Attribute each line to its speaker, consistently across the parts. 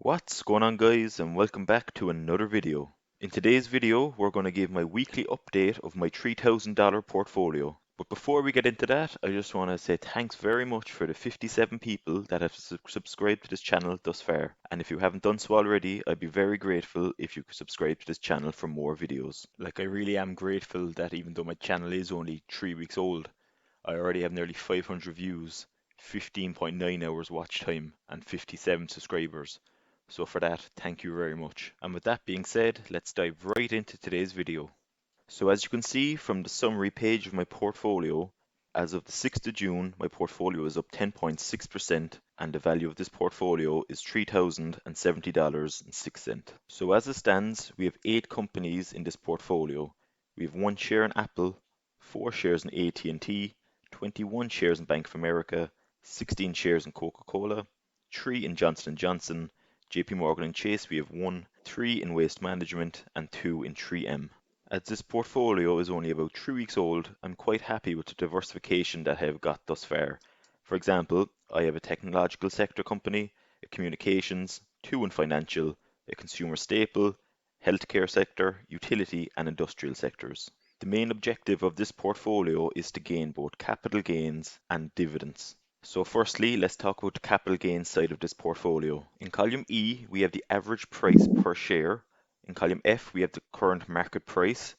Speaker 1: What's going on, guys, and welcome back to another video. In today's video we're going to give my weekly update of my $3,000 portfolio. But before we get into that, I just want to say thanks very much for the 57 people that have subscribed to this channel thus far. And if you haven't done so already, I'd be very grateful if you could subscribe to this channel for more videos. I really am grateful that even though my channel is only 3 weeks old, I already have nearly 500 views, 15.9 hours watch time, and 57 subscribers. So for that, thank you very much. And with that being said, let's dive right into today's video. So as you can see from the summary page of my portfolio, as of the 6th of June, my portfolio is up 10.6% and the value of this portfolio is $3,070.06. So as it stands, we have 8 companies in this portfolio. We have 1 share in Apple, 4 shares in AT&T, 21 shares in Bank of America, 16 shares in Coca-Cola, 3 in Johnson & Johnson, JP Morgan and Chase we have 1, 3 in Waste Management and 2 in 3M. As this portfolio is only about 3 weeks old, I'm quite happy with the diversification that I have got thus far. For example, I have a technological sector company, a communications, 2 in financial, a consumer staple, healthcare sector, utility and industrial sectors. The main objective of this portfolio is to gain both capital gains and dividends. So firstly, let's talk about the capital gains side of this portfolio. In column E, we have the average price per share. In column F, we have the current market price.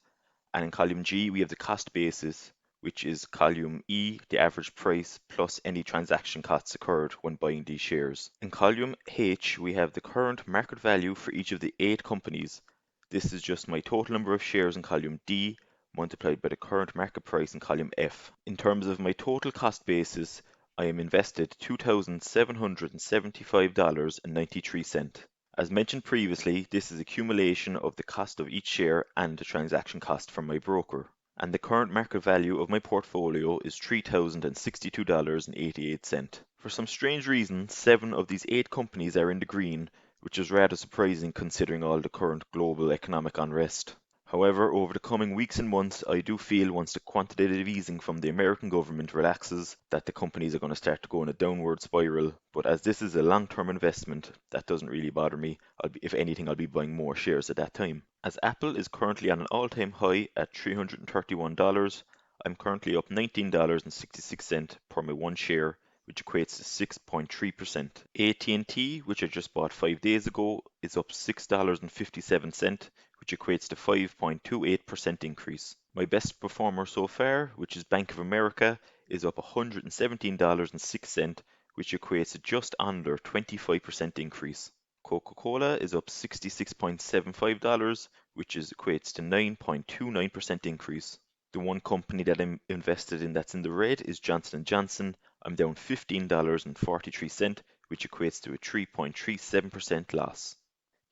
Speaker 1: And in column G, we have the cost basis, which is column E, the average price plus any transaction costs occurred when buying these shares. In column H, we have the current market value for each of the 8 companies. This is just my total number of shares in column D multiplied by the current market price in column F. In terms of my total cost basis, I am invested $2,775.93. As mentioned previously, this is accumulation of the cost of each share and the transaction cost from my broker. And the current market value of my portfolio is $3,062.88. For some strange reason, 7 of these 8 companies are in the green, which is rather surprising considering all the current global economic unrest. However, over the coming weeks and months, I do feel once the quantitative easing from the American government relaxes, that the companies are going to start to go in a downward spiral. But as this is a long-term investment, that doesn't really bother me. If anything, I'll be buying more shares at that time. As Apple is currently on an all-time high at $331, I'm currently up $19.66 per my 1 share, which equates to 6.3%. AT&T, which I just bought 5 days ago, is up $6.57, which equates to 5.28% increase. My best performer so far, which is Bank of America, is up $117.06, which equates to just under 25% increase. Coca-Cola is up $66.75, which equates to 9.29% increase. The one company that I'm invested in that's in the red is Johnson & Johnson. I'm down $15.43, which equates to a 3.37% loss.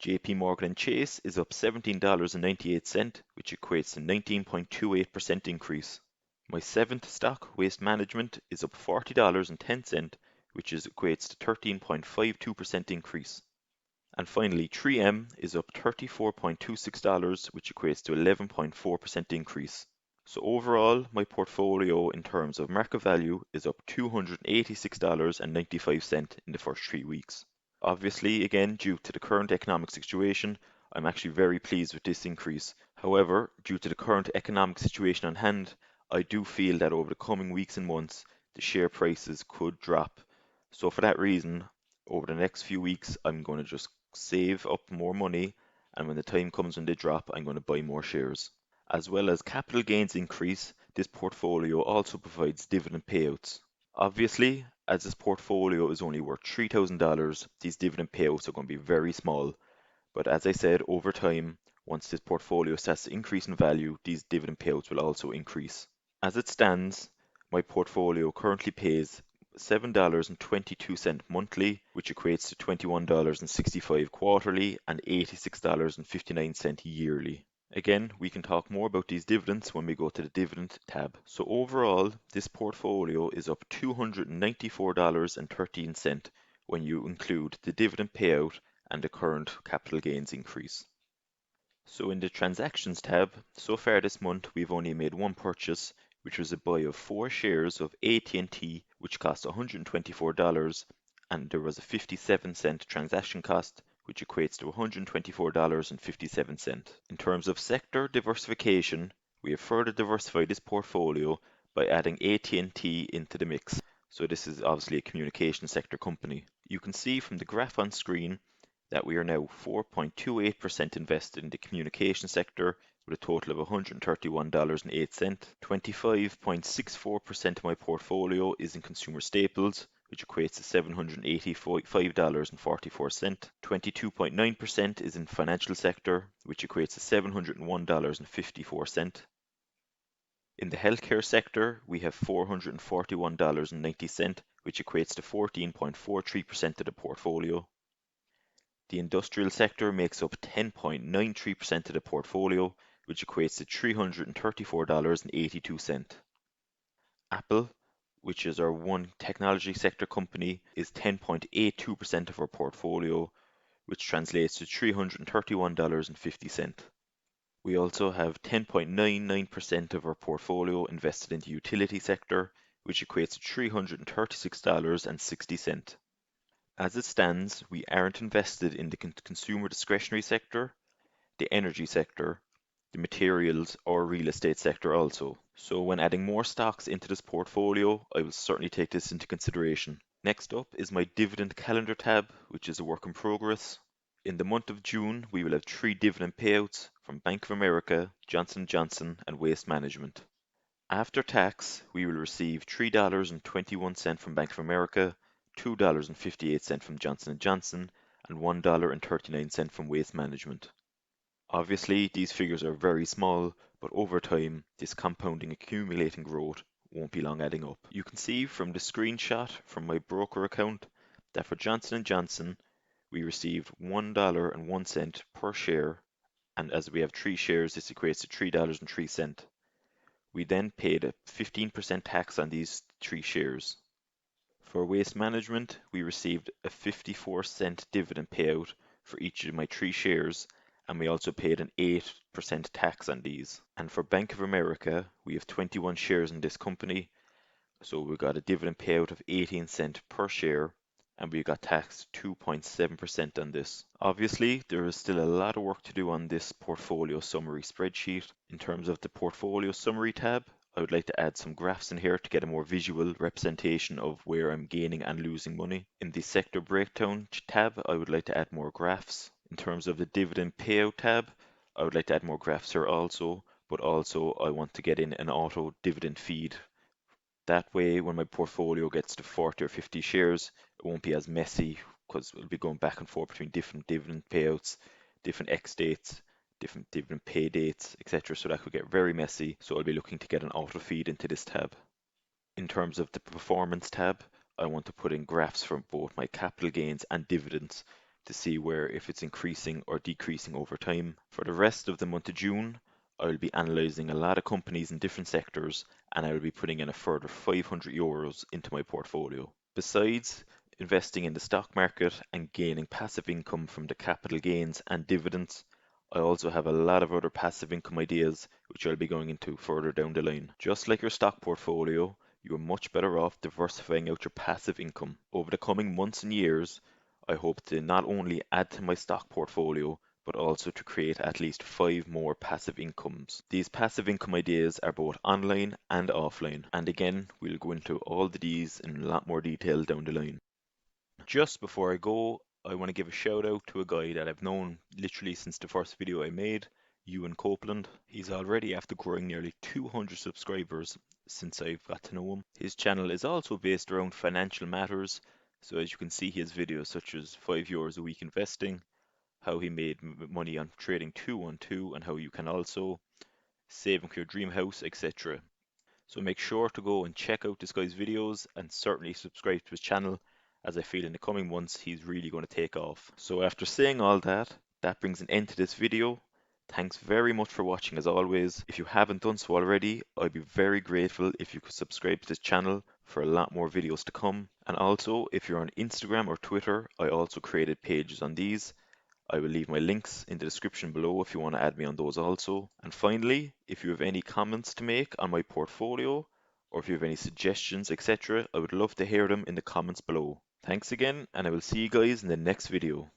Speaker 1: JP Morgan and Chase is up $17.98, which equates to 19.28% increase. My 7th stock, Waste Management, is up $40.10, which equates to 13.52% increase. And finally, 3M is up $34.26, which equates to 11.4% increase. So overall, my portfolio in terms of market value is up $286.95 in the first 3 weeks. Obviously, again, due to the current economic situation, I'm actually very pleased with this increase. However, due to the current economic situation on hand, I do feel that over the coming weeks and months, the share prices could drop. So for that reason, over the next few weeks, I'm going to just save up more money, and when the time comes when they drop, I'm going to buy more shares. As well as capital gains increase, this portfolio also provides dividend payouts. Obviously, as this portfolio is only worth $3,000, these dividend payouts are going to be very small. But as I said, over time, once this portfolio starts to increase in value, these dividend payouts will also increase. As it stands, my portfolio currently pays $7.22 monthly, which equates to $21.65 quarterly and $86.59 yearly. Again, we can talk more about these dividends when we go to the dividend tab. So overall, this portfolio is up $294.13 when you include the dividend payout and the current capital gains increase. So in the transactions tab, so far this month we've only made one purchase, which was a buy of 4 shares of AT&T, which cost $124, and there was a 57-cent transaction cost, which equates to $124.57. In terms of sector diversification, we have further diversified this portfolio by adding AT&T into the mix. So this is obviously a communication sector company. You can see from the graph on screen that we are now 4.28% invested in the communication sector with a total of $131.08. 25.64% of my portfolio is in consumer staples, which equates to $785.44. 22.9% is in financial sector, which equates to $701.54. In the healthcare sector, we have $441.90, which equates to 14.43% of the portfolio. The industrial sector makes up 10.93% of the portfolio, which equates to $334.82. Apple, which is our one technology sector company, is 10.82% of our portfolio, which translates to $331.50. We also have 10.99% of our portfolio invested in the utility sector, which equates to $336.60. As it stands, we aren't invested in the consumer discretionary sector, the energy sector, the materials or real estate sector also. So when adding more stocks into this portfolio, I will certainly take this into consideration. Next up is my dividend calendar tab, which is a work in progress. In the month of June, we will have 3 dividend payouts from Bank of America, Johnson & Johnson and Waste Management. After tax, we will receive $3.21 from Bank of America, $2.58 from Johnson & Johnson, and $1.39 from Waste Management. Obviously, these figures are very small, but over time, this compounding accumulating growth won't be long adding up. You can see from the screenshot from my broker account that for Johnson & Johnson, we received $1.01 per share, and as we have 3 shares, this equates to $3.03. We then paid a 15% tax on these 3 shares. For Waste Management, we received a 54-cent dividend payout for each of my 3 shares, and we also paid an 8% tax on these. And for Bank of America, we have 21 shares in this company, so we got a dividend payout of 18 cents per share, and we got taxed 2.7% on this. Obviously, there is still a lot of work to do on this portfolio summary spreadsheet. In terms of the portfolio summary tab, I would like to add some graphs in here to get a more visual representation of where I'm gaining and losing money. In the sector breakdown tab, I would like to add more graphs. In terms of the dividend payout tab, I would like to add more graphs here also, but also I want to get in an auto dividend feed. That way, when my portfolio gets to 40 or 50 shares, it won't be as messy because it'll be going back and forth between different dividend payouts, different X dates, different dividend pay dates, etc. So that could get very messy. So I'll be looking to get an auto feed into this tab. In terms of the performance tab, I want to put in graphs from both my capital gains and dividends to see where if it's increasing or decreasing over time. For the rest of the month of June, I will be analysing a lot of companies in different sectors, and I will be putting in a further €500 into my portfolio. Besides investing in the stock market and gaining passive income from the capital gains and dividends, I also have a lot of other passive income ideas which I'll be going into further down the line. Just like your stock portfolio, you are much better off diversifying out your passive income. Over the coming months and years, I hope to not only add to my stock portfolio, but also to create at least 5 more passive incomes. These passive income ideas are both online and offline, and again, we'll go into all of these in a lot more detail down the line. Just before I go, I want to give a shout out to a guy that I've known literally since the first video I made, Ewan Copeland. He's already after growing nearly 200 subscribers since I've got to know him. His channel is also based around financial matters, so as you can see he has videos such as €5 a week investing, how he made money on trading 212 and how you can also save for your dream house, etc. So make sure to go and check out this guy's videos and certainly subscribe to his channel, as I feel in the coming months he's really going to take off. So after saying all that, that brings an end to this video. Thanks very much for watching as always. If you haven't done so already, I'd be very grateful if you could subscribe to this channel for a lot more videos to come. And also, if you're on Instagram or Twitter, I also created pages on these. I will leave my links in the description below if you want to add me on those also. And finally, if you have any comments to make on my portfolio, or if you have any suggestions, etc., I would love to hear them in the comments below. Thanks again, and I will see you guys in the next video.